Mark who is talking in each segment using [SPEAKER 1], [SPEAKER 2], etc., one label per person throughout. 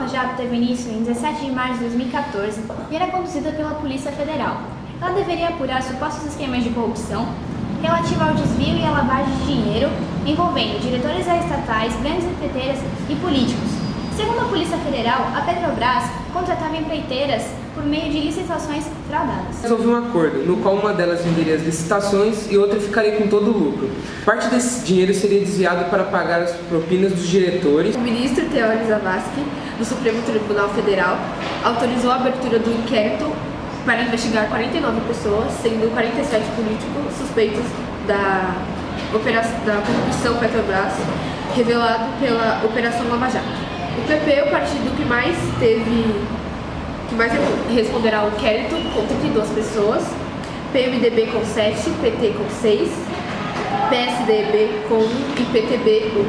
[SPEAKER 1] Lava Jato teve início em 17 de março de 2014 e era conduzida pela Polícia Federal. Ela deveria apurar supostos esquemas de corrupção relativa ao desvio e à lavagem de dinheiro envolvendo diretores estatais, grandes empreiteiras e políticos. Segundo a Polícia Federal, a Petrobras contratava empreiteiras por meio de licitações fraudadas.
[SPEAKER 2] Houve um acordo, no qual uma delas venderia as licitações e outra ficaria com todo o lucro. Parte desse dinheiro seria desviado para pagar as propinas dos diretores.
[SPEAKER 3] O ministro Teori Zavascki, do Supremo Tribunal Federal, autorizou a abertura do inquérito para investigar 49 pessoas, sendo 47 políticos suspeitos da corrupção Petrobras, revelado pela Operação Lava Jato. O PP é o partido que mais responderá ao inquérito, com 32 pessoas, PMDB com 7, PT com 6, PSDB com 1 e PTB 1.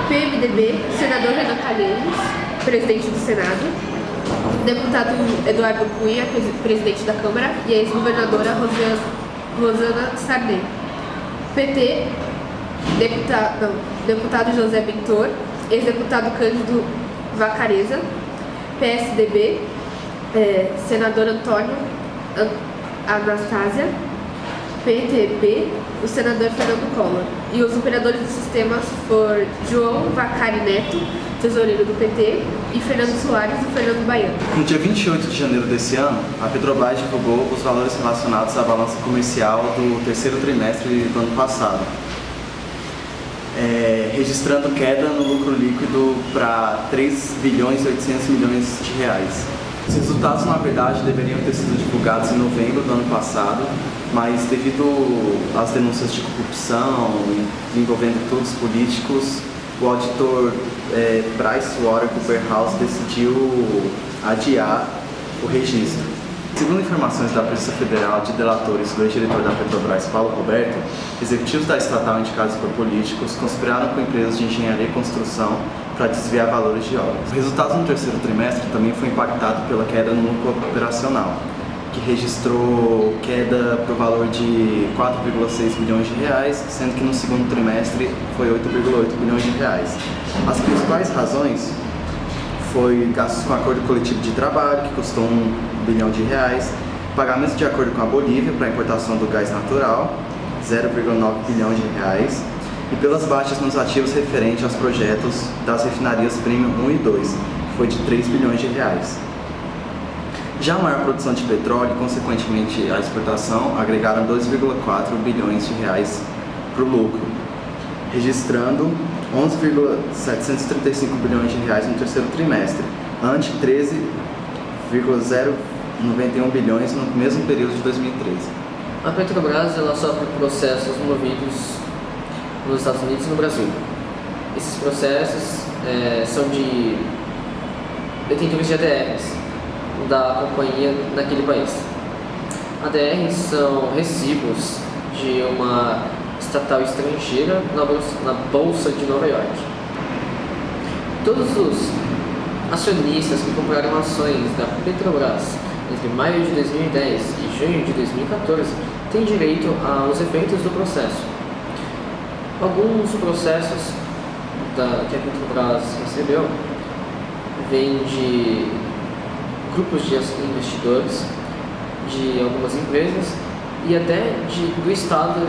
[SPEAKER 3] PMDB, senador Renan Calheiros, presidente do Senado, deputado Eduardo Cunha, presidente da Câmara, e a ex-governadora Rosana Sarney. PT, deputado José Bentor, ex-deputado Cândido Vacareza. PSDB, senador Antônio Anastásia. PTB, o senador Fernando Collor. E os operadores do sistema foram João Vacari Neto, tesoureiro do PT, e Fernando Soares e Fernando Baiano.
[SPEAKER 4] No dia 28 de janeiro desse ano, a Petrobras divulgou os valores relacionados à balança comercial do terceiro trimestre do ano passado, registrando queda no lucro líquido para 3 bilhões e 800 milhões de reais. Os resultados, na verdade, deveriam ter sido divulgados em novembro do ano passado, mas devido às denúncias de corrupção envolvendo todos os políticos, o auditor PricewaterhouseCoopers decidiu adiar o registro. Segundo informações da Polícia Federal de delatores do ex-diretor da Petrobras, Paulo Roberto, executivos da estatal indicados por políticos conspiraram com empresas de engenharia e construção para desviar valores de obras. O resultado no terceiro trimestre também foi impactado pela queda no lucro operacional, que registrou queda para o valor de 4,6 bilhões de reais, sendo que no segundo trimestre foi 8,8 bilhões de reais. As principais razões foi gastos com acordo coletivo de trabalho, que custou 1 bilhão de reais, pagamentos de acordo com a Bolívia para a importação do gás natural, 0,9 bilhão de reais, e pelas baixas nos ativos referentes aos projetos das refinarias Premium 1 e 2, que foi de 3 bilhões de reais. Já a maior produção de petróleo e, consequentemente, a exportação agregaram 2,4 bilhões de reais para o lucro, registrando 11,735 bilhões de reais no terceiro trimestre, ante 13,091 bilhões no mesmo período de 2013.
[SPEAKER 5] A Petrobras ela sofre processos movidos nos Estados Unidos e no Brasil. Esses processos são de detentores de ADRs da companhia naquele país. ADRs são recibos de uma estatal estrangeira na Bolsa de Nova York. Todos os acionistas que compraram ações da Petrobras entre maio de 2010 e junho de 2014 têm direito aos efeitos do processo. Alguns processos que a Petrobras recebeu vêm de grupos de investidores, de algumas empresas e até do estado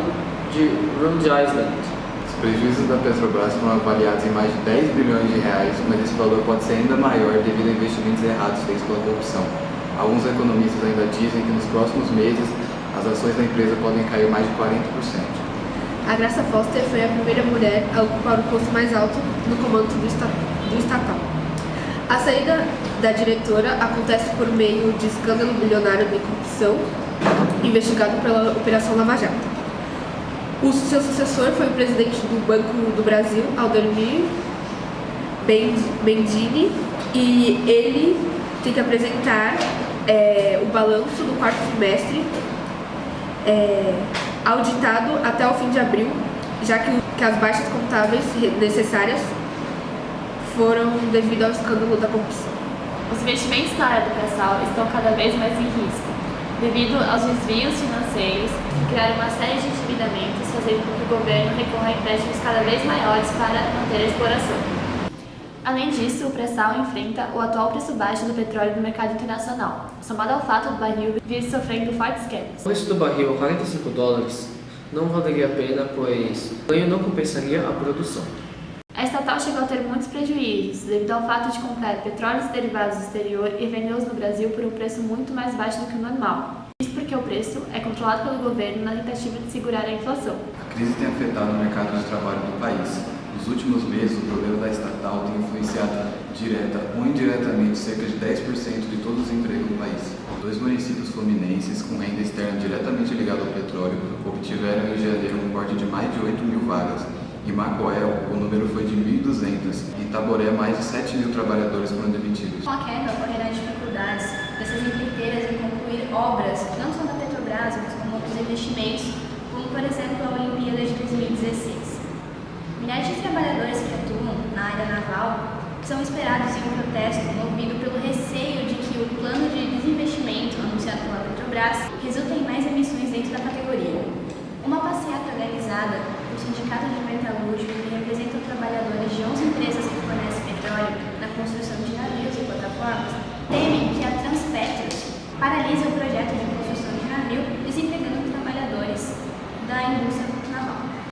[SPEAKER 5] de Rhode Island.
[SPEAKER 6] Os prejuízos da Petrobras foram avaliados em mais de 10 bilhões de reais, mas esse valor pode ser ainda maior devido a investimentos errados feitos pela corrupção. Alguns economistas ainda dizem que nos próximos meses as ações da empresa podem cair mais de 40%.
[SPEAKER 3] A Graça Foster foi a primeira mulher a ocupar o posto mais alto no comando do estatal. A saída da diretora acontece por meio de escândalo bilionário de corrupção investigado pela Operação Lava Jato. O seu sucessor foi o presidente do Banco do Brasil, Aldemir Bendini, e ele tem que apresentar o balanço do quarto trimestre auditado até o fim de abril, já que as baixas contábeis necessárias foram devido ao escândalo da corrupção.
[SPEAKER 7] Os investimentos na área educacional estão cada vez mais em risco, devido aos desvios financeiros que criaram uma série de endividamentos, fazendo com que o governo recorra a empréstimos cada vez maiores para manter a exploração. Além disso, o pré-sal enfrenta o atual preço baixo do petróleo no mercado internacional, somado ao fato do barril vir sofrendo fortes quedas.
[SPEAKER 5] O preço do barril a $45 não valeria a pena, pois o ganho não compensaria a produção.
[SPEAKER 7] A estatal chegou a ter muitos prejuízos devido ao fato de comprar petróleos e derivados do exterior e vendê-los no Brasil por um preço muito mais baixo do que o normal. Isso porque o preço é controlado pelo governo na tentativa de segurar a inflação.
[SPEAKER 6] A crise tem afetado o mercado de trabalho do país. Nos últimos meses, o problema da estatal tem influenciado direta ou indiretamente cerca de 10% de todos os empregos no país. 2 municípios fluminenses com renda externa diretamente ligada ao petróleo obtiveram em janeiro um corte de mais de 8 mil vagas. Em Macoé, o número foi de 1.200. Em Itaboré, mais de 7 mil trabalhadores foram demitidos.
[SPEAKER 1] Com a queda, ocorrerá dificuldades dessas empreiteiras em concluir obras que não são da Petrobras, mas como outros investimentos, como por exemplo a Olimpíada de 2016. Milhares de trabalhadores que atuam na área naval são esperados em um protesto movido pelo receio de que o plano de desinvestimento anunciado pela Petrobras resulte em mais emissões dentro da categoria.